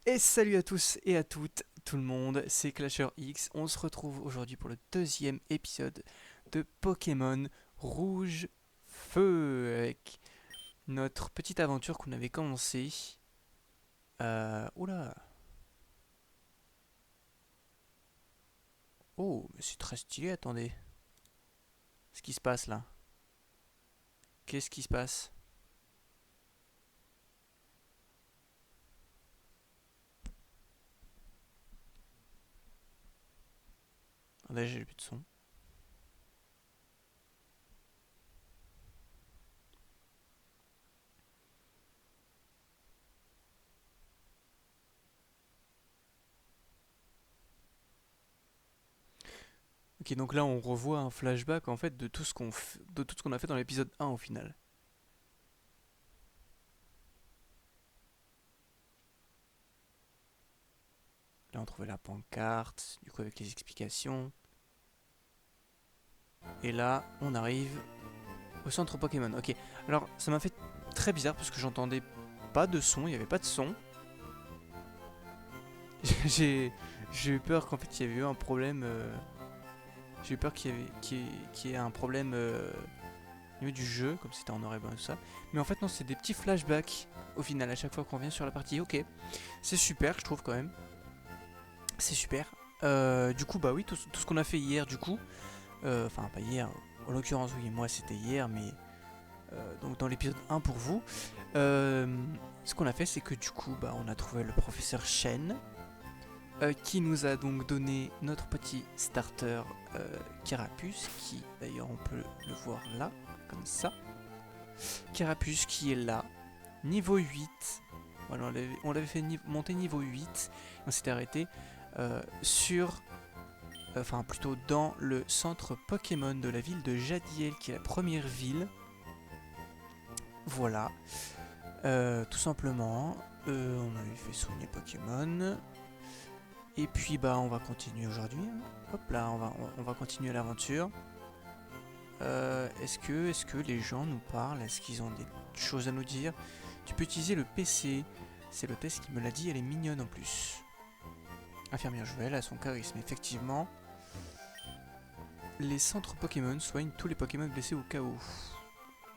Et salut à tous et à toutes, tout le monde, c'est Clasher X. On se retrouve aujourd'hui pour le deuxième épisode de Pokémon Rouge Feu avec notre petite aventure qu'on avait commencée. Oula. Oh, mais c'est très stylé, attendez. Ce qui se passe là. Qu'est-ce qui se passe? Attendez, j'ai plus de son. Ok, donc là on revoit un flashback en fait de tout ce de tout ce qu'on a fait dans l'épisode 1 au final. Là on trouvait la pancarte, du coup avec les explications. Et là on arrive au centre Pokémon, ok. Alors ça m'a fait très bizarre parce que j'entendais pas de son, il n'y avait pas de son. j'ai j'ai eu peur qu'en fait il y avait eu un problème. J'ai eu peur qu'il y ait un problème au niveau du jeu, comme c'était en noir et blanc et tout ça. Mais en fait non, c'est des petits flashbacks au final à chaque fois qu'on revient sur la partie. Ok, c'est super, je trouve quand même. C'est super. Du coup bah oui, tout ce qu'on a fait hier du coup. Enfin pas hier, en l'occurrence oui, moi c'était hier, mais donc dans l'épisode 1 pour vous. Euh, Ce qu'on a fait, c'est que du coup, bah, on a trouvé le professeur Shen, qui nous a donc donné notre petit starter Carapuce, qui d'ailleurs on peut le voir là, comme ça. Carapuce qui est là, niveau 8. Voilà, on l'avait fait monter niveau 8. On s'était arrêté sur, enfin plutôt dans le centre Pokémon de la ville de Jadiel, qui est la première ville. Voilà. Tout simplement, on avait fait soigner Pokémon. Et puis bah on va continuer aujourd'hui. Hop là, on va continuer l'aventure. Est-ce que les gens nous parlent? Est-ce qu'ils ont des choses à nous dire? Tu peux utiliser le PC. C'est l'hôtesse qui me l'a dit, elle est mignonne en plus. Infirmière Joël a son charisme. Effectivement, les centres Pokémon soignent tous les Pokémon blessés au cas où.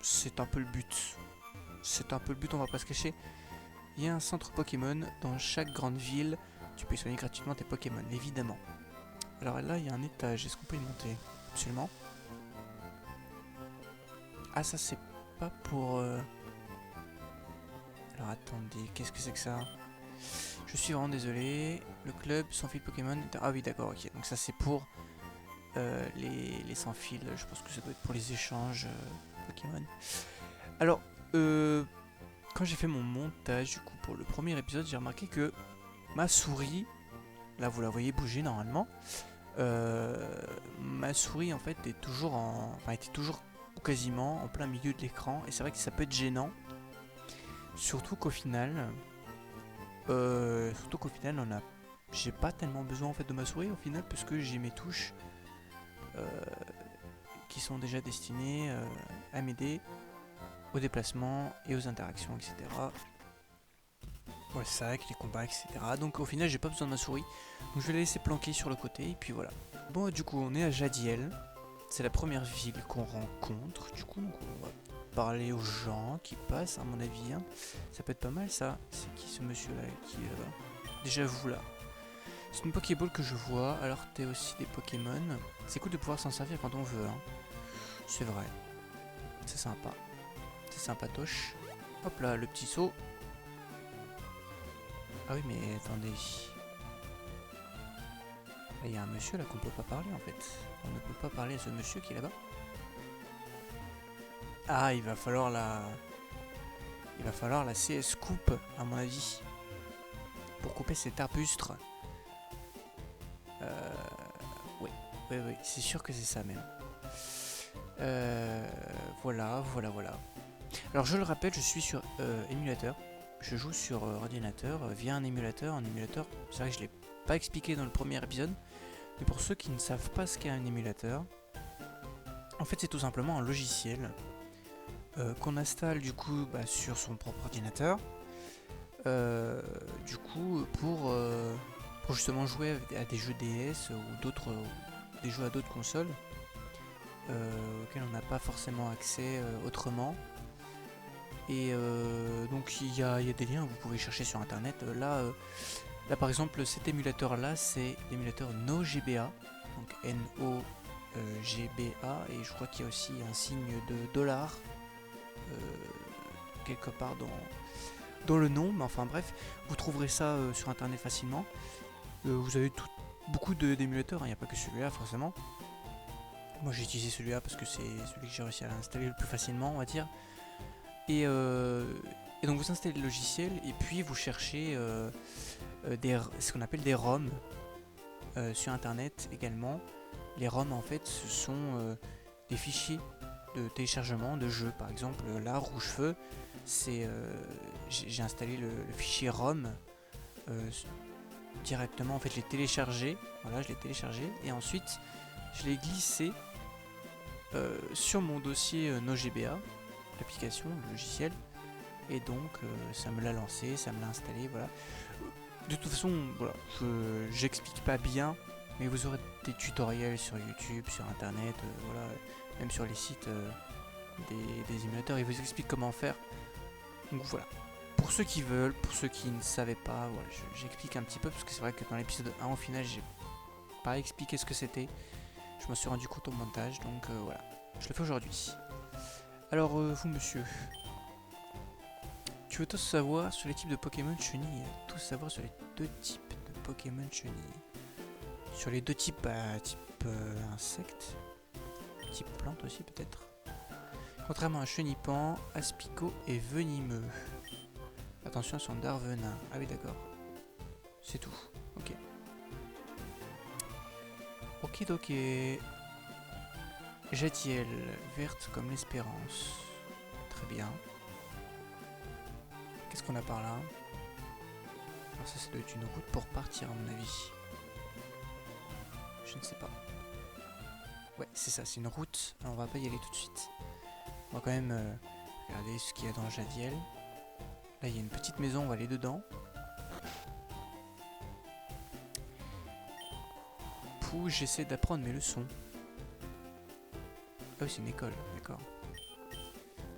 C'est un peu le but. C'est un peu le but, on va pas se cacher. Il y a un centre Pokémon dans chaque grande ville. Tu peux soigner gratuitement tes Pokémon, évidemment. Alors là, il y a un étage. Est-ce qu'on peut y monter? Absolument. Ah, ça, c'est pas pour... Alors attendez, qu'est-ce que c'est que ça? Je suis vraiment désolé. Le club sans fil Pokémon... Ah oui, d'accord, ok. Donc ça, c'est pour les sans fil. Je pense que ça doit être pour les échanges Pokémon. Alors, quand j'ai fait mon montage, du coup, pour le premier épisode, j'ai remarqué que ma souris... Là, vous la voyez bouger normalement. Ma souris en fait est toujours enfin était toujours quasiment en plein milieu de l'écran et c'est vrai que ça peut être gênant, surtout qu'au final j'ai pas tellement besoin en fait de ma souris au final parce que j'ai mes touches euh, qui sont déjà destinées à m'aider au déplacement et aux interactions, etc. Ouais, c'est ça, avec les combats, etc. Donc au final j'ai pas besoin de ma souris, donc je vais la laisser planquer sur le côté et puis voilà. Bon, du coup on est à Jadiel. C'est la première ville qu'on rencontre. Du coup, on va parler aux gens qui passent, à mon avis. Hein. Ça peut être pas mal, ça. C'est qui ce monsieur-là qui est là-bas? Déjà, vous là. C'est une Pokéball que je vois. Alors, t'es aussi des Pokémon. C'est cool de pouvoir s'en servir quand on veut. Hein. C'est vrai. C'est sympa. C'est sympatoche. Hop là, le petit saut. Ah oui, mais attendez. Il y a un monsieur là qu'on peut pas parler en fait. On ne peut pas parler à ce monsieur qui est là-bas. Ah, il va falloir la CS coupe, à mon avis, pour couper cet arbustre. Euh, oui, oui, c'est sûr que c'est ça même. Euh, voilà. Alors je le rappelle, je suis sur émulateur. Je joue sur ordinateur via un émulateur. Un émulateur, c'est vrai que je l'ai pas expliqué dans le premier épisode, mais pour ceux qui ne savent pas ce qu'est un émulateur, en fait c'est tout simplement un logiciel qu'on installe du coup sur son propre ordinateur. Du coup, pour justement jouer à des jeux DS ou d'autres, des jeux à d'autres consoles auxquels on n'a pas forcément accès autrement. Et donc il y a des liens, vous pouvez chercher sur internet. Là par exemple, cet émulateur là, c'est l'émulateur NoGBA, donc NoGBA, et je crois qu'il y a aussi un signe de dollar quelque part dans le nom, mais enfin bref, vous trouverez ça sur internet facilement. Vous avez beaucoup d'émulateurs, il n'y a pas que celui-là forcément. Moi j'ai utilisé celui-là parce que c'est celui que j'ai réussi à l'installer le plus facilement, on va dire. Et donc vous installez le logiciel et puis vous cherchez ce qu'on appelle des ROM sur internet également. Les ROM en fait ce sont des fichiers de téléchargement de jeux. Par exemple là, Rouge Feu, j'ai installé le fichier ROM directement. En fait je l'ai téléchargé, voilà, je l'ai téléchargé et ensuite je l'ai glissé sur mon dossier NoGBA, l'application, le logiciel, et donc ça me l'a lancé, ça me l'a installé, voilà. De toute façon, voilà, j'explique pas bien, mais vous aurez des tutoriels sur YouTube, sur internet, voilà, même sur les sites des émulateurs, ils vous expliquent comment faire. Donc voilà. Pour ceux qui veulent, pour ceux qui ne savaient pas, voilà, j'explique un petit peu, parce que c'est vrai que dans l'épisode 1, au final, j'ai pas expliqué ce que c'était. Je m'en suis rendu compte au montage, donc voilà. Je le fais aujourd'hui. Alors, vous, monsieur, tu veux tout savoir sur les types de Pokémon chenilles, tout savoir sur les deux types de Pokémon chenilles. Sur les deux types, type insecte, type plante aussi peut-être. Contrairement à Chenipan, Aspico et Venimeux. Attention à son Darvenin. Ah oui d'accord. C'est tout. Ok. Ok ok. Jatiel, verte comme l'espérance. Très bien. Qu'est-ce qu'on a par là? Alors ça doit être une route pour partir à mon avis. Je ne sais pas. Ouais c'est ça, c'est une route. Alors on va pas y aller tout de suite. On va quand même regarder ce qu'il y a dans Jadiel. Là il y a une petite maison, on va aller dedans. Pou, j'essaie d'apprendre mes leçons. Ah oui c'est une école, d'accord.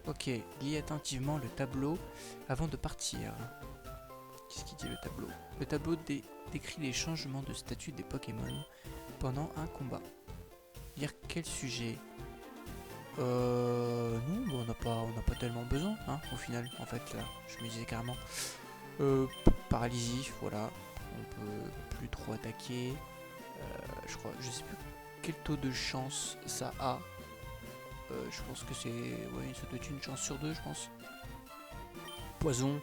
Ok, lis attentivement le tableau avant de partir. Qu'est-ce qu'il dit le tableau? Le tableau décrit les changements de statut des Pokémon pendant un combat. Lire quel sujet? Non, on n'a pas tellement besoin, hein, au final, en fait, là, je me disais carrément. Paralysie, voilà, on peut plus trop attaquer. Je sais plus quel taux de chance ça a. Je pense que c'est, ouais, ça doit être une chance sur deux, je pense. Poison,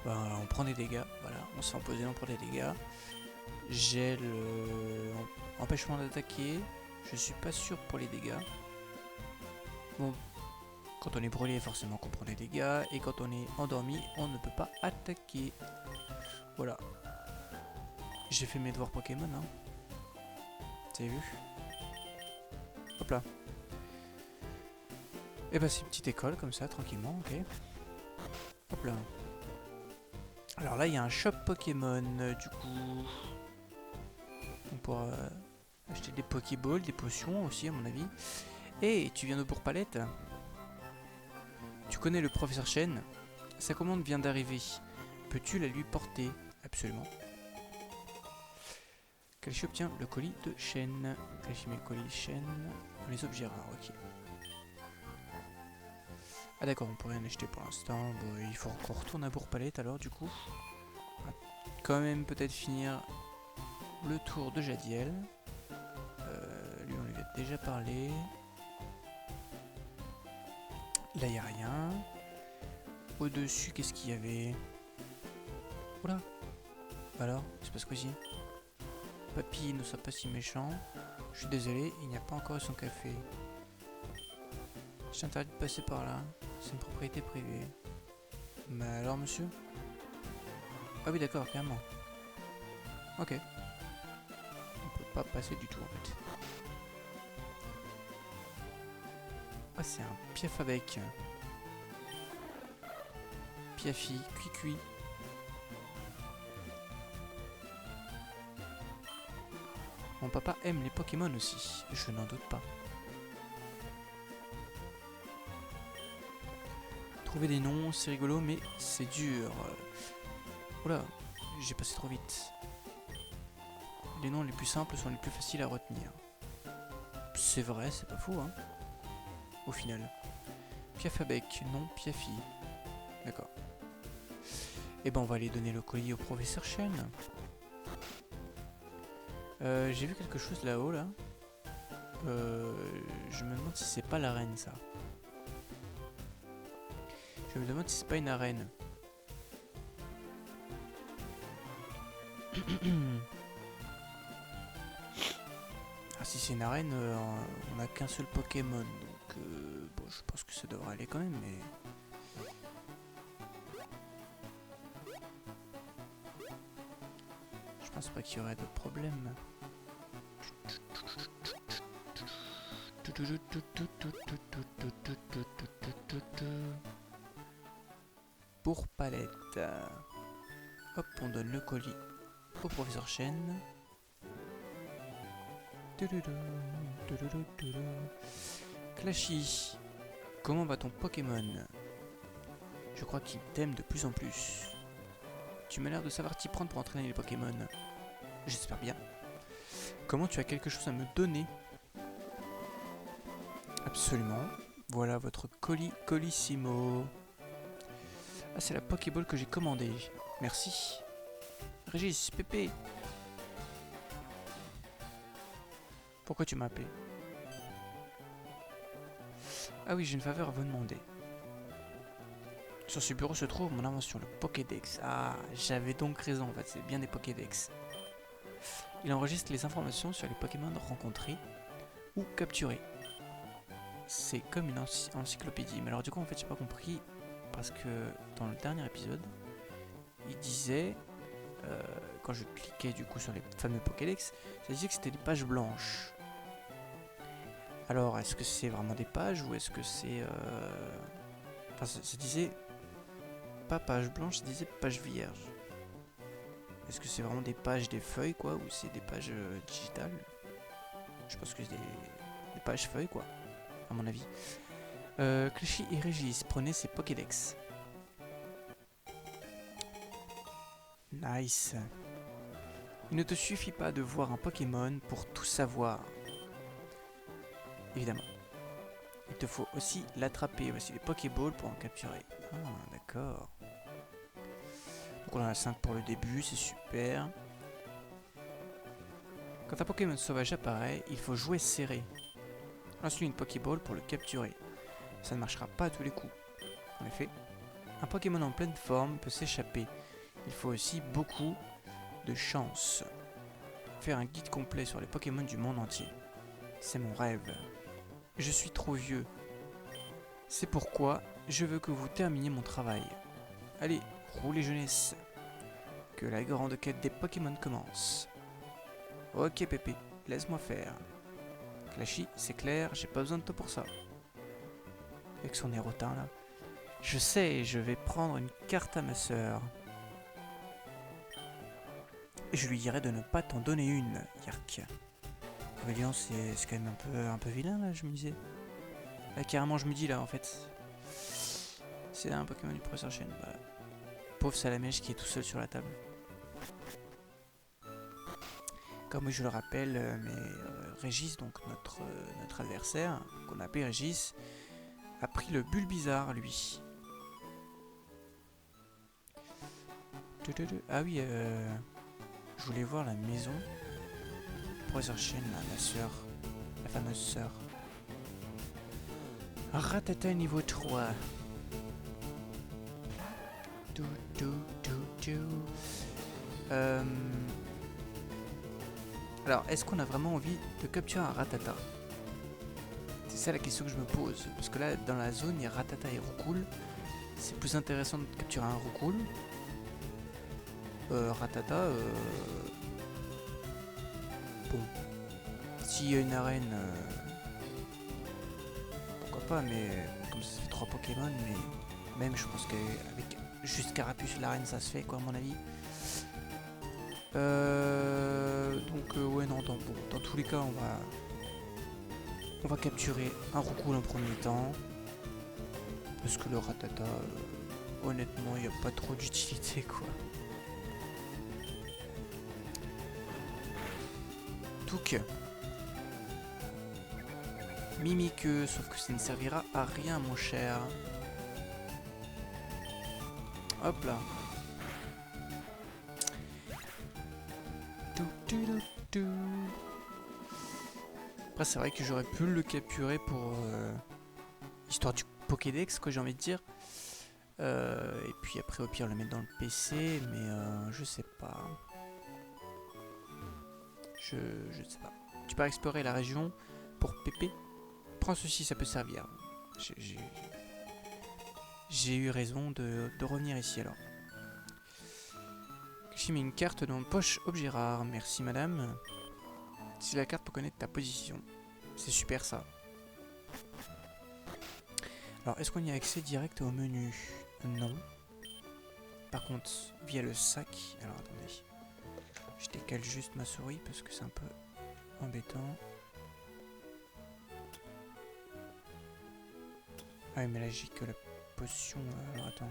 on prend des dégâts, voilà, on se fait empoisonner, on prend des dégâts. Gel, empêchement d'attaquer, je suis pas sûr pour les dégâts. Bon, quand on est brûlé, forcément qu'on prend des dégâts, et quand on est endormi, on ne peut pas attaquer. Voilà. J'ai fait mes devoirs Pokémon, hein. Vous avez vu? Hop là. Et bah c'est une petite école comme ça, tranquillement, ok. Hop là. Alors là, il y a un shop Pokémon, du coup. On pourra acheter des Pokéballs, des potions aussi, à mon avis. Et tu viens de Bourg-Palette? Tu connais le professeur Chen? Sa commande vient d'arriver. Peux-tu la lui porter? Absolument. Kalichi obtient le colis de Chen. Kalichi met le colis Chen dans les objets rares, ok. Ah d'accord, on peut rien acheter pour l'instant. Bon, il faut qu'on retourne à Bourg-Palette alors du coup. On va quand même peut-être finir le tour de Jadiel. Lui on lui a déjà parlé. Là il n'y a rien. Au-dessus, qu'est-ce qu'il y avait? Oula. Alors, il se passe quoi ici? Papy, ne sois pas si méchant. Je suis désolé, il n'y a pas encore eu son café. Je t'interdis de passer par là. C'est une propriété privée. Mais alors, monsieur? Ah oui, d'accord, carrément. Ok. On peut pas passer du tout, en fait. Ah, c'est un Piaf avec. Piafi, Cuicui. Mon papa aime les Pokémon aussi, je n'en doute pas. Trouver des noms, c'est rigolo, mais c'est dur. Oula, j'ai passé trop vite. Les noms les plus simples sont les plus faciles à retenir. C'est vrai, c'est pas faux, hein. Au final. Piafabec, non Piafi. D'accord. Et ben on va aller donner le colis au professeur Chen. J'ai vu quelque chose là-haut là. Je me demande si c'est pas l'arène ça. Je me demande si c'est pas une arène. Ah si c'est une arène, on a qu'un seul Pokémon, donc bon je pense que ça devrait aller quand même, mais... Je pense pas qu'il y aurait de problème. Pour palette. Hop, on donne le colis au professeur Chen. Clashy, comment va ton Pokémon? Je crois qu'il t'aime de plus en plus. Tu m'as l'air de savoir t'y prendre pour entraîner les Pokémon. J'espère bien. Comment tu as quelque chose à me donner? Absolument. Voilà votre colis Colissimo. Ah, c'est la Pokéball que j'ai commandée. Merci. Régis, Pépé. Pourquoi tu m'as appelé? Ah oui, j'ai une faveur à vous demander. Sur ce bureau se trouve mon invention, le Pokédex. Ah, j'avais donc raison, en fait, c'est bien des Pokédex. Il enregistre les informations sur les Pokémon rencontrés ou capturés. C'est comme une encyclopédie. Mais alors du coup, en fait, j'ai pas compris, parce que dans le dernier épisode, il disait, quand je cliquais du coup sur les fameux Pokédex, ça disait que c'était des pages blanches. Alors, est-ce que c'est vraiment des pages ou est-ce que c'est... Enfin, ça disait... Pas page blanche, ça disait page vierge. Est-ce que c'est vraiment des pages, des feuilles, quoi, ou c'est des pages digitales? Je pense que c'est des pages feuilles, quoi, à mon avis. Clichy et Régis, prenez ces Pokédex. Nice. Il ne te suffit pas de voir un Pokémon pour tout savoir. Évidemment. Il te faut aussi l'attraper. Voici les Pokéballs pour en capturer. Ah, d'accord. Donc on en a 5 pour le début, c'est super. Quand un Pokémon sauvage apparaît, il faut jouer serré. Lance-lui une Pokéball pour le capturer. Ça ne marchera pas à tous les coups. En effet, un Pokémon en pleine forme peut s'échapper. Il faut aussi beaucoup de chance. Faire un guide complet sur les Pokémon du monde entier. C'est mon rêve. Je suis trop vieux. C'est pourquoi je veux que vous terminiez mon travail. Allez, roulez jeunesse. Que la grande quête des Pokémon commence. Ok Pépé, laisse-moi faire. Clashy, c'est clair, j'ai pas besoin de toi pour ça. Avec son air hautain là. Je sais, je vais prendre une carte à ma sœur. Et je lui dirai de ne pas t'en donner une, Yark. Aurélien, c'est quand même un peu vilain là, je me disais. Là, carrément, je me dis là en fait. C'est un Pokémon du professeur Chen. Bah, pauvre Salamèche qui est tout seul sur la table. Comme je le rappelle, Régis, donc notre adversaire, qu'on a appelé Régis, a pris le Bulbizarre lui. Ah oui, je voulais voir la maison du professeur Chen, la sœur, la fameuse sœur. Ratata niveau 3. Alors, est-ce qu'on a vraiment envie de capturer un Ratata? C'est ça la question que je me pose. Parce que là, dans la zone, il y a Ratata et Roucoule. C'est plus intéressant de capturer un Roucoule. Ratata, bon. S'il y a une arène, pourquoi pas, mais comme ça fait 3 Pokémon, mais même je pense qu'avec juste Carapuce, l'arène ça se fait quoi à mon avis. Donc ouais non, bon, dans tous les cas, on va capturer un roucoule en premier temps. Parce que le ratata, honnêtement, il n'y a pas trop d'utilité, quoi. Donc, Mimiqueux, sauf que ça ne servira à rien, mon cher. Hop là. Après, c'est vrai que j'aurais pu le capturer pour histoire du Pokédex, quoi, j'ai envie de dire. Et puis après, au pire, le mettre dans le PC, mais je sais pas. Je ne sais pas. Tu pars explorer la région pour Pépé. Prends ceci, ça peut servir. J'ai eu raison de revenir ici alors. J'ai mis une carte dans poche objet rare. Merci madame. Si la carte peut connaître ta position. C'est super ça. Alors est-ce qu'on y a accès direct au menu? Non. Par contre, via le sac. Alors attendez. Je décale juste ma souris parce que c'est un peu embêtant. Ah oui, mais là j'ai que la potion. Alors attends.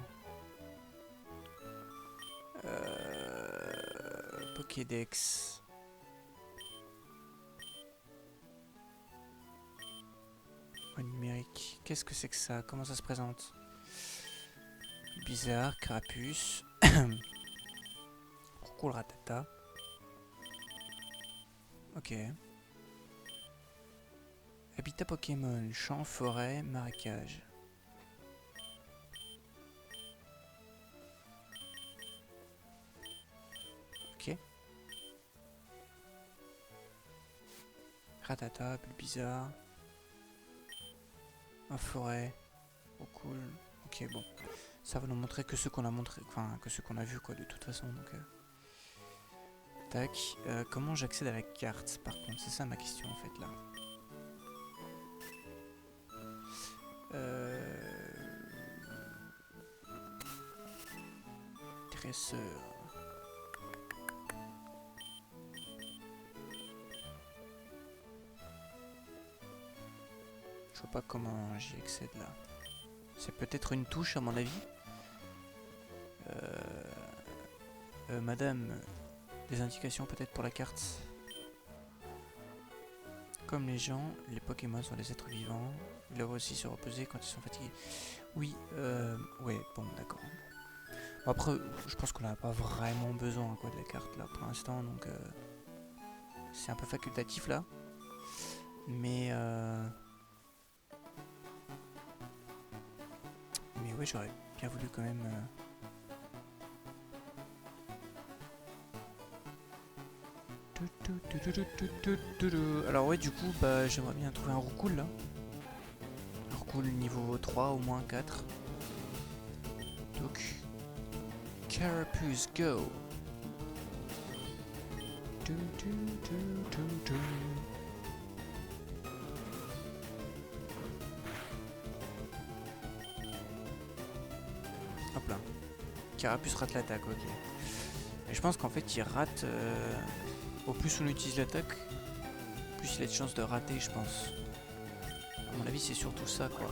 Pokédex. Oh, numérique. Qu'est-ce que c'est que ça? Comment ça se présente? Bizarre, carapuce. Cool ratata. Ok. Habitat Pokémon, champ, forêt, marécage. Ok. Ratata, plus bizarre. En forêt. Oh cool. Ok, bon. Ça va nous montrer que ce qu'on a montré. Enfin, que ce qu'on a vu, quoi, de toute façon. Donc, tac. Comment j'accède à la carte, par contre? C'est ça ma question, en fait, là. Dresseur. Je vois pas comment j'y accède là. C'est peut-être une touche à mon avis. Madame, des indications peut-être pour la carte. Comme les gens, les Pokémon sont des êtres vivants. Ils doivent aussi se reposer quand ils sont fatigués. Oui, ouais, bon, d'accord. Bon, après, je pense qu'on n'a pas vraiment besoin quoi, de la carte là pour l'instant, donc c'est un peu facultatif là. Mais ouais, j'aurais bien voulu quand même. Alors ouais, du coup, bah j'aimerais bien trouver un roucoule là. Un roucoule niveau 3 au moins 4. Donc Carapuce go. Hop là. Carapuce rate l'attaque, ok. Et je pense qu'en fait il rate... au plus on utilise l'attaque, plus il a de chances de rater, je pense. À mon avis c'est surtout ça quoi.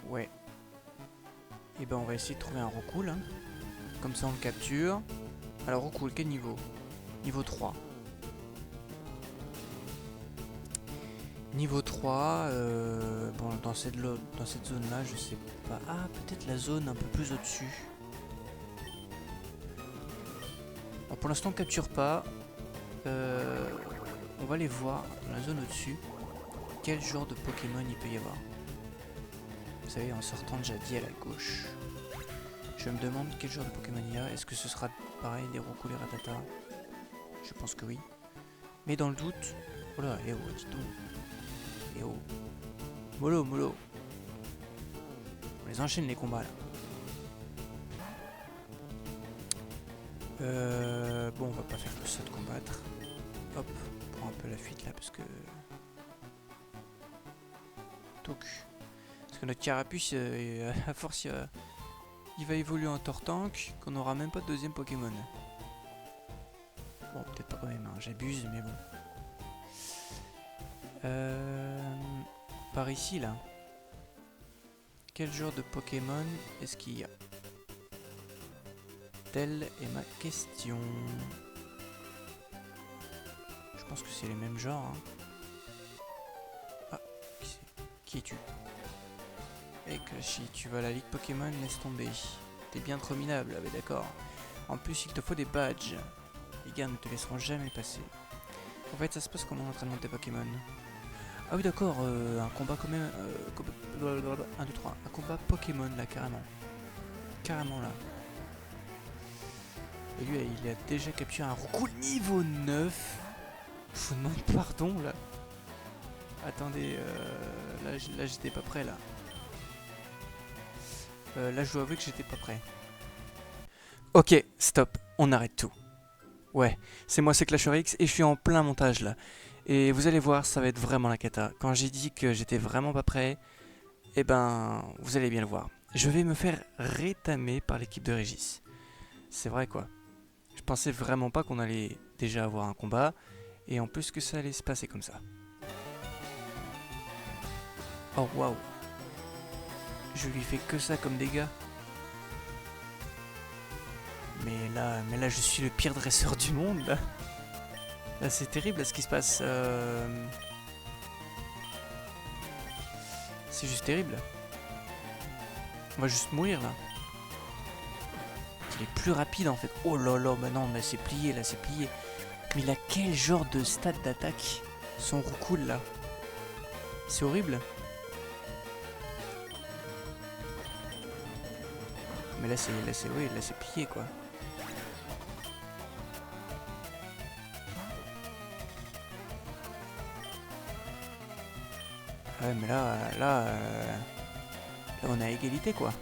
Ouais. Et ben on va essayer de trouver un roucoule. Hein. Comme ça on le capture. Alors roucoule, quel niveau? Niveau 3. Niveau 3, bon dans cette zone là je sais pas. Ah peut-être la zone un peu plus au-dessus. Bon, pour l'instant on capture pas. On va aller voir dans la zone au-dessus quel genre de Pokémon il peut y avoir. Vous savez, en sortant de Jadis à la gauche. Je me demande quel genre de Pokémon il y a. Est-ce que ce sera pareil des Roucoule et Rattata? Je pense que oui. Mais dans le doute... Oh là, eh oh, dis donc. Eh oh. Mollo, mollo. On les enchaîne les combats là. Bon, on va pas faire que ça de combattre. Hop, on prend un peu la fuite là parce que... Toc. Parce que notre carapuce, à force, il va évoluer en Tortank, qu'on n'aura même pas de deuxième Pokémon. Bon, peut-être pas quand même, hein, j'abuse, mais bon. Par ici, là. Quel genre de Pokémon est-ce qu'il y a? Telle est ma question. Je pense que c'est les mêmes genres. Hein. Ah, qui es-tu? Eh Clashi, tu vas à la Ligue Pokémon, laisse tomber. T'es bien trop minable, ah bah d'accord. En plus, il te faut des badges. Les gars ne te laisseront jamais passer. En fait, ça se passe comment l'entraînement de tes Pokémon? Ah oui d'accord, un combat quand même... 1, 2, 3. Un combat Pokémon là, carrément. Carrément là. Et lui, il a déjà capturé un Roucoule niveau 9. Je vous demande pardon là. Attendez, là j'étais pas prêt là. Là je dois avouer que j'étais pas prêt. Ok, stop, on arrête tout. Ouais, c'est moi, c'est ClashRX et je suis en plein montage là. Et vous allez voir, ça va être vraiment la cata. Quand j'ai dit que j'étais vraiment pas prêt, eh ben, vous allez bien le voir. Je vais me faire rétamer par l'équipe de Régis. C'est vrai quoi. Je pensais vraiment pas qu'on allait déjà avoir un combat, et en plus que ça allait se passer comme ça. Oh waouh. Je lui fais que ça comme dégâts. Mais là je suis le pire dresseur du monde là. Là c'est terrible là, ce qui se passe. C'est juste terrible. On va juste mourir là. Il est plus rapide en fait. Oh là là, bah non, mais c'est plié là, c'est plié. Mais il a quel genre de stade d'attaque? Son Roucoule là. C'est horrible. Mais là c'est oui, là c'est plié quoi. Ouais mais là on est à égalité quoi.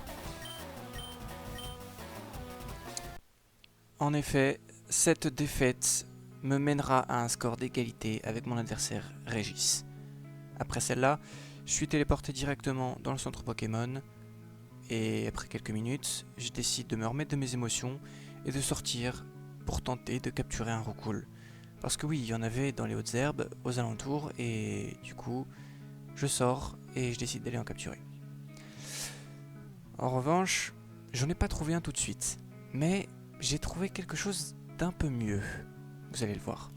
En effet, cette défaite me mènera à un score d'égalité avec mon adversaire Régis. Après celle-là, je suis téléporté directement dans le centre Pokémon. Et après quelques minutes, je décide de me remettre de mes émotions et de sortir pour tenter de capturer un Roucoule. Parce que oui, il y en avait dans les hautes herbes, aux alentours, et du coup, je sors et je décide d'aller en capturer. En revanche, j'en ai pas trouvé un tout de suite, mais j'ai trouvé quelque chose d'un peu mieux. Vous allez le voir.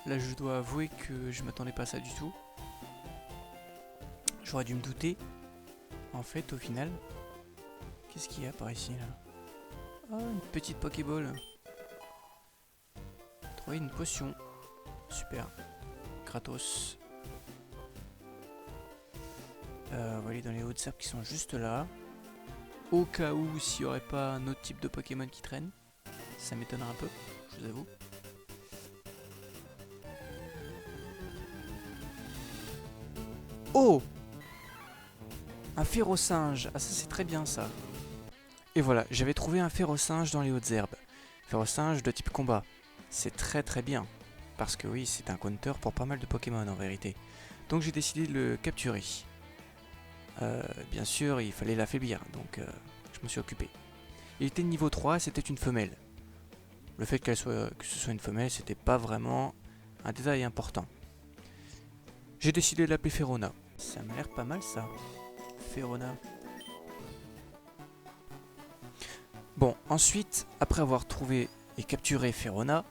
Là, je dois avouer que je m'attendais pas à ça du tout. J'aurais dû me douter. En fait, au final, qu'est-ce qu'il y a par ici là? Oh, une petite Pokéball. Trouver une potion. Super. Gratos. On va aller dans les hautes herbes qui sont juste là. Au cas où, s'il n'y aurait pas un autre type de Pokémon qui traîne. Ça m'étonnerait un peu, je vous avoue. Oh! Un Férosinge. Ah ça c'est très bien ça. Et voilà, j'avais trouvé un Férosinge dans les hautes herbes. Férosinge de type combat. C'est très très bien. Parce que oui, c'est un counter pour pas mal de Pokémon en vérité. Donc j'ai décidé de le capturer. Bien sûr, il fallait l'affaiblir, donc je me suis occupé. Il était de niveau 3, c'était une femelle. Le fait que ce soit une femelle, c'était pas vraiment un détail important. J'ai décidé de l'appeler Ferona. Ça m'a l'air pas mal ça. Ferona. Bon, ensuite, après avoir trouvé et capturé Ferona,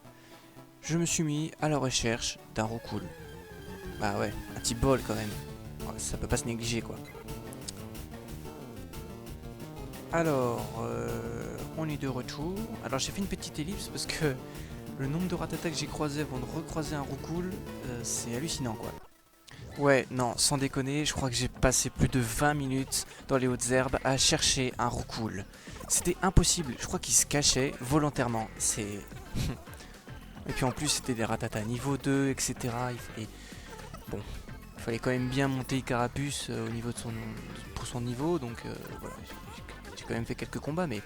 je me suis mis à la recherche d'un Roucoule. Bah ouais, un petit bol quand même. Ouais, ça peut pas se négliger quoi. Alors, on est de retour. Alors j'ai fait une petite ellipse parce que le nombre de ratatas que j'ai croisé avant de recroiser un Roucoule, c'est hallucinant quoi. Ouais, non, sans déconner, je crois que j'ai passé plus de 20 minutes dans les hautes herbes à chercher un Roucoule. C'était impossible, je crois qu'il se cachait volontairement. C'est... Et puis en plus c'était des ratatas niveau 2, etc. Il fallait... Bon, il fallait quand même bien monter Carapuce au niveau de pour son niveau, donc voilà, j'ai quand même fait quelques combats, mais...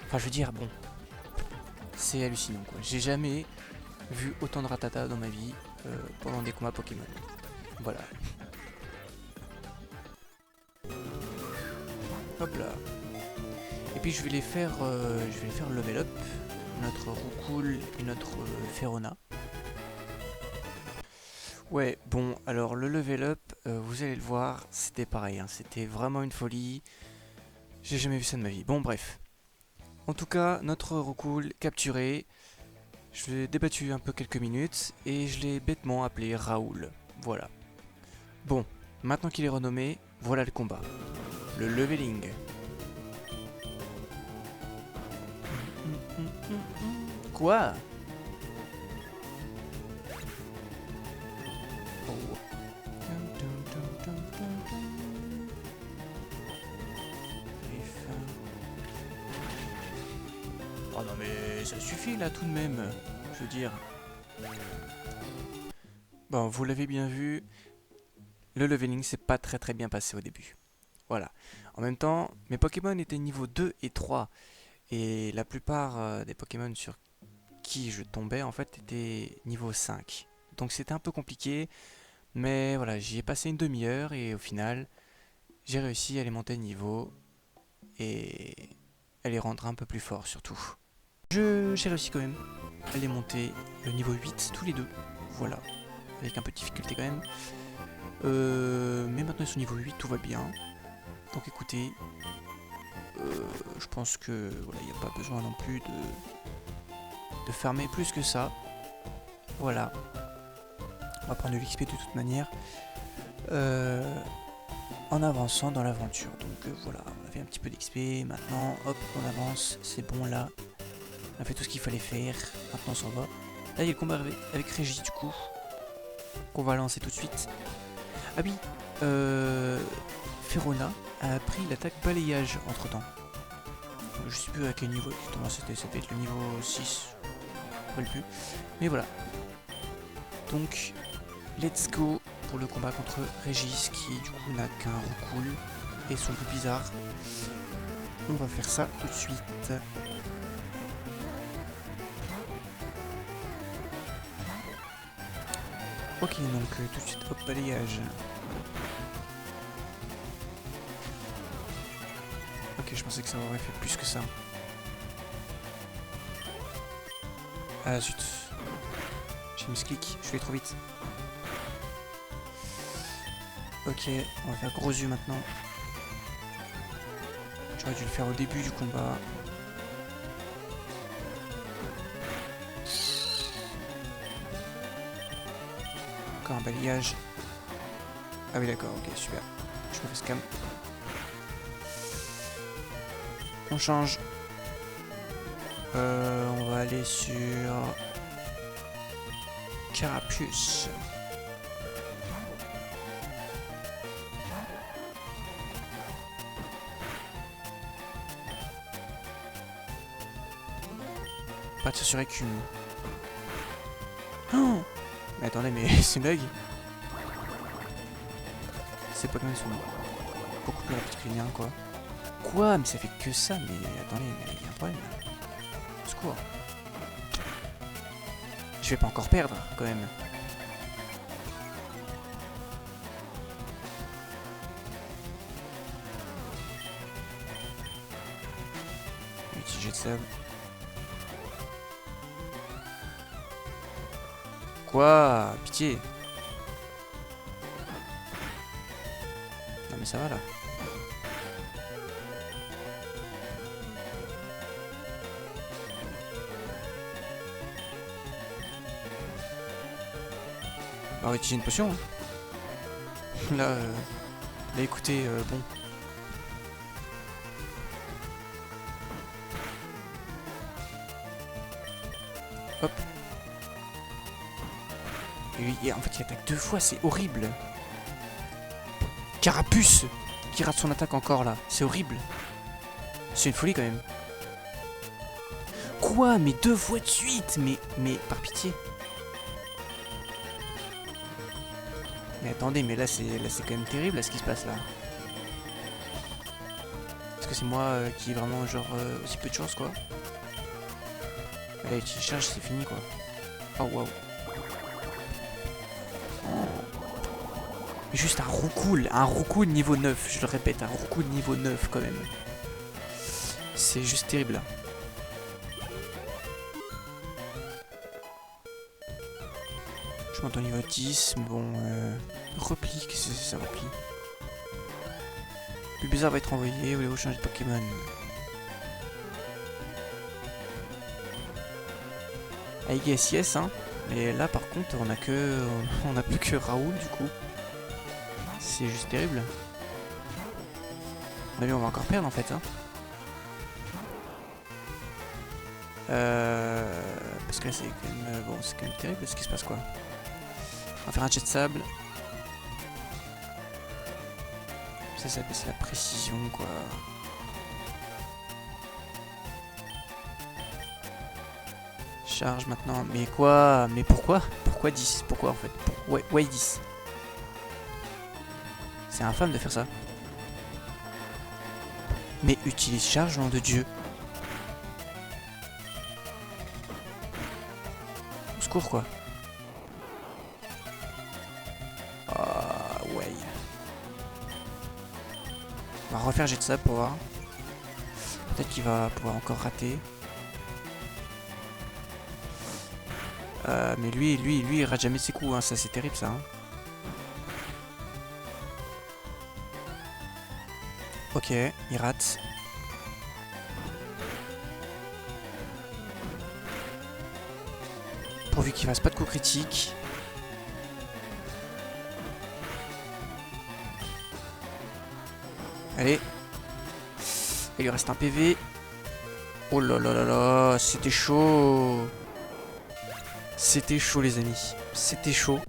Enfin je veux dire, bon... C'est hallucinant quoi. J'ai jamais vu autant de ratata dans ma vie pendant des combats Pokémon. Voilà. Hop là. Et puis je vais les faire level up. Notre Roucoule et notre Ferona. Ouais, bon, alors le level up, vous allez le voir, c'était pareil, hein, c'était vraiment une folie. J'ai jamais vu ça de ma vie. Bon, bref. En tout cas, notre Roucoule capturé. Je l'ai débattu un peu quelques minutes et je l'ai bêtement appelé Raoul. Voilà. Bon, maintenant qu'il est renommé, voilà le combat. Le leveling. Quoi? Oh. Oh non mais ça suffit là tout de même, je veux dire. Bon, vous l'avez bien vu, le leveling s'est pas très bien passé au début. Voilà. En même temps, mes Pokémon étaient niveau 2 et 3. Et la plupart des Pokémon sur qui je tombais en fait étaient niveau 5. Donc c'était un peu compliqué. Mais voilà, j'y ai passé une demi-heure et au final, j'ai réussi à les monter de niveau. Et à les rendre un peu plus forts surtout. J'ai réussi quand même à les monter au niveau 8 tous les deux. Voilà. Avec un peu de difficulté quand même. Mais maintenant ils sont niveau 8, tout va bien. Donc écoutez, je pense que voilà, il n'y a pas besoin non plus de farmer plus que ça. Voilà. On va prendre de l'XP de toute manière. En avançant dans l'aventure. Donc voilà, on a fait un petit peu d'XP. Maintenant, hop, on avance. C'est bon là. On a fait tout ce qu'il fallait faire. Maintenant on s'en va. Là il y a le combat avec Régis du coup. Qu'on va lancer tout de suite. Ah oui, Ferona a appris l'attaque balayage entre temps. Je sais plus à quel niveau exactement c'était, ça devait être le niveau 6. Je ne sais plus. Mais voilà. Donc, let's go pour le combat contre Régis qui du coup n'a qu'un Roucoule et son peu bizarre. On va faire ça tout de suite. Ok, donc tout de suite, hop, balayage. Ok, je pensais que ça aurait fait plus que ça. Ah zut. J'ai mis ce clic, je vais trop vite. Ok, on va faire gros yeux maintenant. J'aurais dû le faire au début du combat. Encore un balayage. Ah oui d'accord, ok, super. Je me fais scam. On change. On va aller sur Carapuce. Partir sur écume. Oh, mais attendez, mais c'est bug. Ces Pokémon sont beaucoup plus rapides que les miens, quoi. Quoi? Mais ça fait que ça, mais attendez, mais il y a un problème là. Au secours. Je vais pas encore perdre, quand même. Petit jet de sable. Quoi? Pitié. Non mais ça va là. On va utiliser une potion. Hein. Là, écoutez, bon. Hop. Et en fait, il attaque deux fois, c'est horrible. Carapuce qui rate son attaque encore là, c'est horrible. C'est une folie quand même. Quoi? Mais deux fois de suite? Mais par pitié. Mais attendez, mais là c'est quand même terrible là, ce qui se passe là. Est-ce que c'est moi qui ai vraiment genre aussi peu de chance quoi? Allez, tu charges, c'est fini quoi. Oh waouh. Juste un roucou niveau 9, je le répète, un roucou niveau 9 quand même. C'est juste terrible là. Je monte au niveau 10, mais bon, repli, qu'est-ce que c'est ça, repli? Le bizarre va être envoyé, voulez-vous changer de Pokémon? I guess yes, hein. Mais là par contre, on a plus que Raoul du coup. C'est juste terrible. On va encore perdre en fait, hein. Parce que là c'est quand même, bon, c'est quand même terrible ce qui se passe quoi. On va faire un jet de sable. Ça baisse la précision quoi. Charge maintenant. Mais quoi? Mais pourquoi? Pourquoi 10? Pourquoi en fait? Ouais 10. C'est infâme de faire ça. Mais utilise charge, nom de Dieu. Au secours quoi. Ah ouais. On va refaire jet de sable pour voir. Peut-être qu'il va pouvoir encore rater. Mais lui, il rate jamais ses coups, hein. Ça c'est terrible ça. Hein. Ok, il rate. Pourvu qu'il fasse pas de coups critiques. Allez. Il lui reste un PV. Oh là là là là, c'était chaud. C'était chaud les amis. C'était chaud.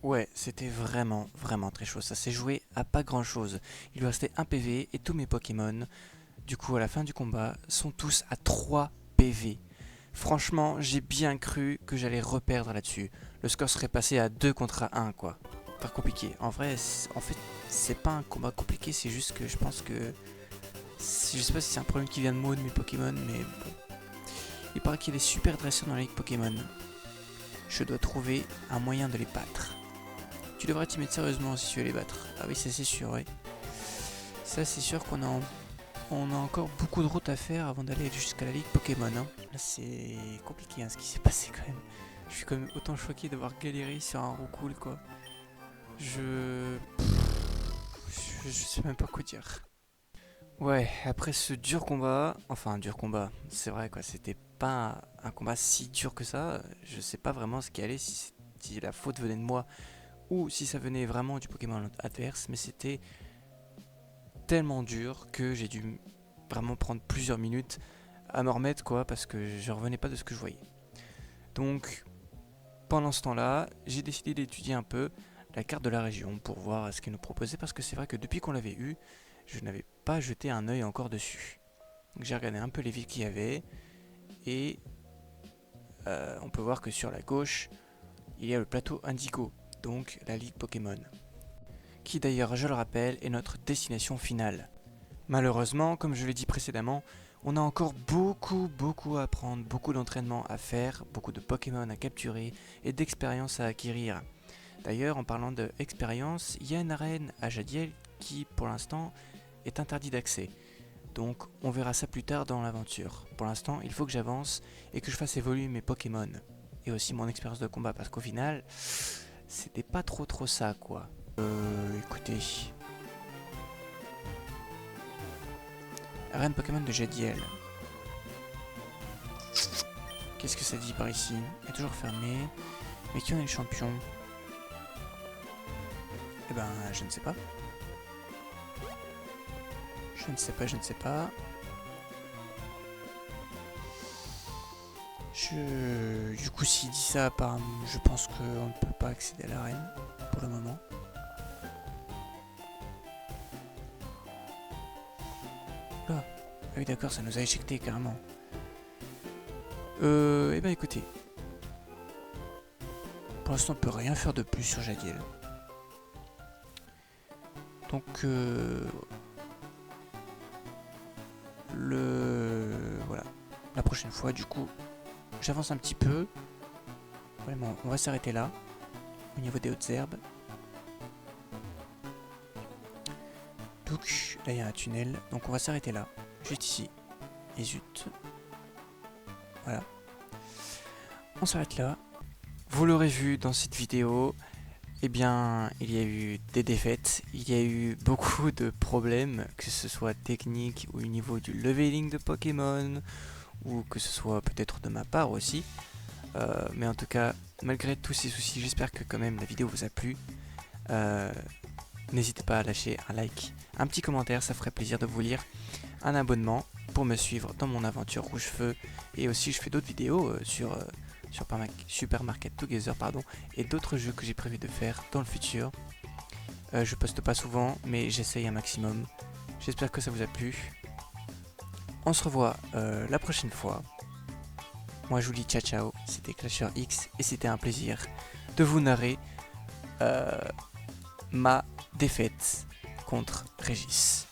Ouais, c'était vraiment très chaud. Ça s'est joué à pas grand chose. Il lui restait un PV et tous mes Pokémon, du coup à la fin du combat, sont tous à 3 PV. Franchement, j'ai bien cru que j'allais reperdre là-dessus. Le score serait passé à 2 contre 1 quoi. Pas compliqué. En vrai, en fait, c'est pas un combat compliqué, c'est juste que je pense que... Je sais pas si c'est un problème qui vient de moi de mes Pokémon, mais bon. Il paraît qu'il est super dresseur dans la ligue Pokémon. Je dois trouver un moyen de les battre. Tu devrais t'y mettre sérieusement si tu veux les battre. Ah oui, ça c'est sûr, oui. Ça c'est sûr qu'on a encore beaucoup de route à faire avant d'aller jusqu'à la ligue Pokémon. Hein. Là c'est compliqué hein, ce qui s'est passé quand même. Je suis quand même autant choqué d'avoir galéré sur un Roucoule quoi. Je sais même pas quoi dire. Ouais, après ce dur combat, enfin un dur combat, c'est vrai quoi, c'était pas un combat si dur que ça, je sais pas vraiment ce qui allait, si la faute venait de moi ou si ça venait vraiment du Pokémon adverse, mais c'était tellement dur que j'ai dû vraiment prendre plusieurs minutes à me remettre quoi, parce que je revenais pas de ce que je voyais. Donc pendant ce temps-là, j'ai décidé d'étudier un peu la carte de la région pour voir ce qu'elle nous proposait, parce que c'est vrai que depuis qu'on l'avait eu, je n'avais pas jeté un œil encore dessus. Donc j'ai regardé un peu les villes qu'il y avait, et on peut voir que sur la gauche, il y a le plateau Indigo, donc la ligue Pokémon, qui d'ailleurs, je le rappelle, est notre destination finale. Malheureusement, comme je l'ai dit précédemment, on a encore beaucoup à apprendre, beaucoup d'entraînement à faire, beaucoup de Pokémon à capturer et d'expérience à acquérir. D'ailleurs, en parlant d'expérience, il y a une arène à Jadiel qui, pour l'instant, est interdite d'accès. Donc, on verra ça plus tard dans l'aventure. Pour l'instant, il faut que j'avance et que je fasse évoluer mes Pokémon. Et aussi mon expérience de combat, parce qu'au final, c'était pas trop ça, quoi. Écoutez... Arène Pokémon de Jadiel. Qu'est-ce que ça dit par ici? Elle est toujours fermée. Mais qui en est le champion? Eh ben, je ne sais pas. Je ne sais pas. Du coup, s'il dit ça, je pense qu'on ne peut pas accéder à l'arène pour le moment. Là. Ah oui, d'accord, ça nous a éjecté carrément. Eh ben, écoutez. Pour l'instant, on peut rien faire de plus sur Jadiel. Donc, voilà. La prochaine fois, du coup, j'avance un petit peu. Vraiment, on va s'arrêter là, au niveau des hautes herbes. Donc là il y a un tunnel, donc on va s'arrêter là, juste ici. Et zut. Voilà. On s'arrête là. Vous l'aurez vu dans cette vidéo, eh bien, il y a eu des défaites, il y a eu beaucoup de problèmes, que ce soit technique ou au niveau du leveling de Pokémon, ou que ce soit peut-être de ma part aussi. Mais en tout cas, malgré tous ces soucis, j'espère que quand même la vidéo vous a plu. N'hésitez pas à lâcher un like, un petit commentaire, ça ferait plaisir de vous lire. Un abonnement pour me suivre dans mon aventure Rouge Feu. Et aussi je fais d'autres vidéos sur Super Market Together et d'autres jeux que j'ai prévu de faire dans le futur. Je poste pas souvent mais j'essaye un maximum. J'espère que ça vous a plu. On se revoit la prochaine fois. Moi je vous dis ciao ciao, c'était Clasher X et c'était un plaisir de vous narrer ma défaite contre Régis.